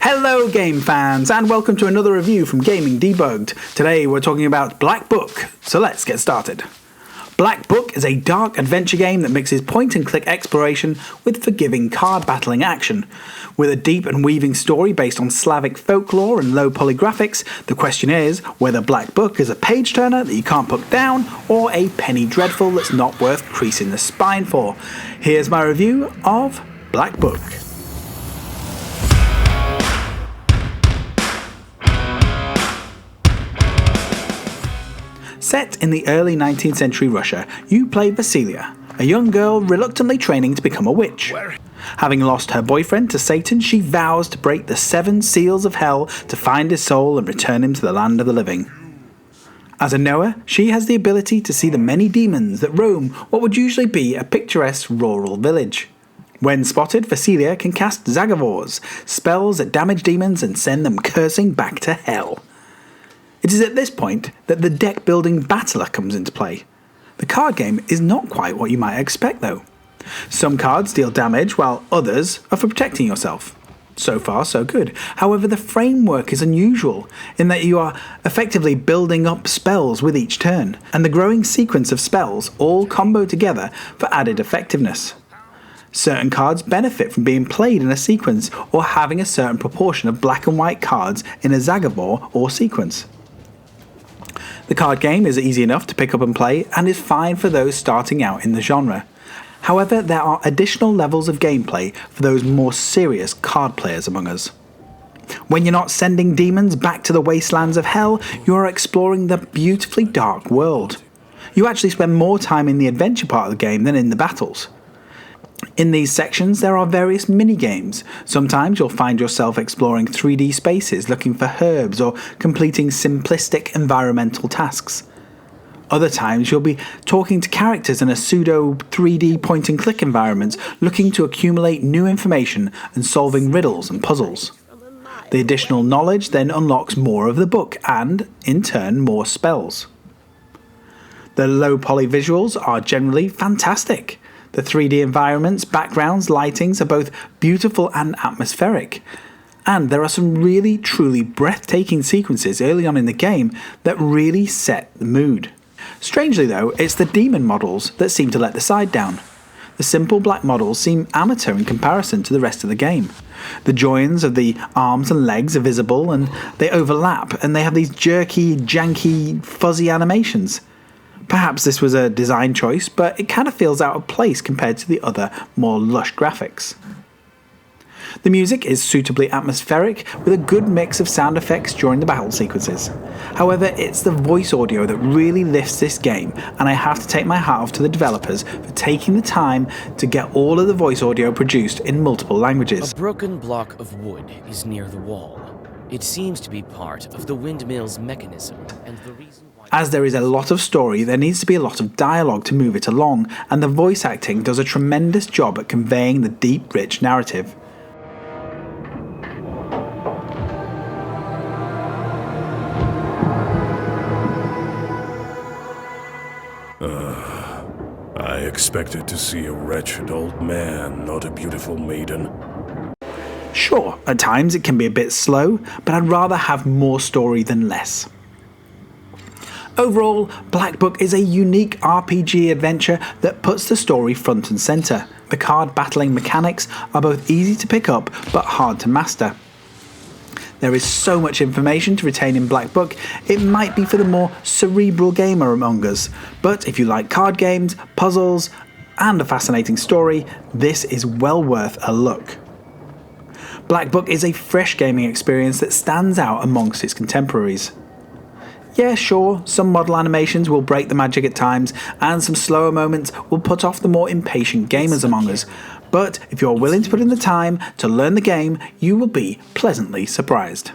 Hello game fans and welcome to another review from Gaming Debugged. Today we're talking about Black Book, so let's get started. Black Book is a dark adventure game that mixes point and click exploration with forgiving card battling action. With a deep and weaving story based on Slavic folklore and low poly graphics, the question is whether Black Book is a page turner that you can't put down or a penny dreadful that's not worth creasing the spine for. Here's my review of Black Book. Set in the early 19th century Russia, you play Vasilia, a young girl reluctantly training to become a witch. Having lost her boyfriend to Satan, she vows to break the 7 seals of hell to find his soul and return him to the land of the living. As a knower, she has the ability to see the many demons that roam what would usually be a picturesque rural village. When spotted, Vasilia can cast Zagavors, spells that damage demons and send them cursing back to hell. It is at this point that the deck-building battler comes into play. The card game is not quite what you might expect though. Some cards deal damage while others are for protecting yourself. So far so good. However, the framework is unusual in that you are effectively building up spells with each turn, and the growing sequence of spells all combo together for added effectiveness. Certain cards benefit from being played in a sequence or having a certain proportion of black and white cards in a Zagavor or sequence. The card game is easy enough to pick up and play and is fine for those starting out in the genre. However, there are additional levels of gameplay for those more serious card players among us. When you're not sending demons back to the wastelands of hell, you are exploring the beautifully dark world. You actually spend more time in the adventure part of the game than in the battles. In these sections there are various mini-games. Sometimes you'll find yourself exploring 3D spaces looking for herbs or completing simplistic environmental tasks. Other times you'll be talking to characters in a pseudo 3D point and click environment looking to accumulate new information and solving riddles and puzzles. The additional knowledge then unlocks more of the book and, in turn, more spells. The low poly visuals are generally fantastic. The 3D environments, backgrounds, lightings are both beautiful and atmospheric. And there are some really truly breathtaking sequences early on in the game that really set the mood. Strangely though, it's the demon models that seem to let the side down. The simple black models seem amateur in comparison to the rest of the game. The joins of the arms and legs are visible and they overlap and they have these jerky, janky, fuzzy animations. Perhaps this was a design choice, but it kind of feels out of place compared to the other, more lush graphics. The music is suitably atmospheric with a good mix of sound effects during the battle sequences. However, it's the voice audio that really lifts this game, and I have to take my hat off to the developers for taking the time to get all of the voice audio produced in multiple languages. A broken block of wood is near the wall. It seems to be part of the windmill's mechanism, and the reason why... As there is a lot of story, there needs to be a lot of dialogue to move it along, and the voice acting does a tremendous job at conveying the deep, rich narrative. I expected to see a wretched old man, not a beautiful maiden. Sure, at times it can be a bit slow, but I'd rather have more story than less. Overall, Black Book is a unique RPG adventure that puts the story front and centre. The card battling mechanics are both easy to pick up but hard to master. There is so much information to retain in Black Book, it might be for the more cerebral gamer among us, but if you like card games, puzzles, and a fascinating story, this is well worth a look. Black Book is a fresh gaming experience that stands out amongst its contemporaries. Yeah, sure, some model animations will break the magic at times, and some slower moments will put off the more impatient gamers among us, but if you're willing to put in the time to learn the game, you will be pleasantly surprised.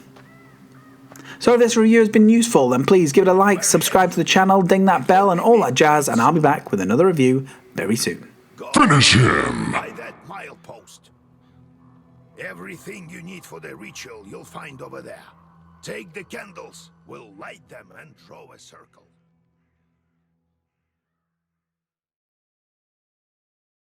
So if this review has been useful, then please give it a like, subscribe to the channel, ding that bell and all that jazz, and I'll be back with another review very soon. Finish him! By that milepost. Everything you need for the ritual you'll find over there. Take the candles, we'll light them and draw a circle.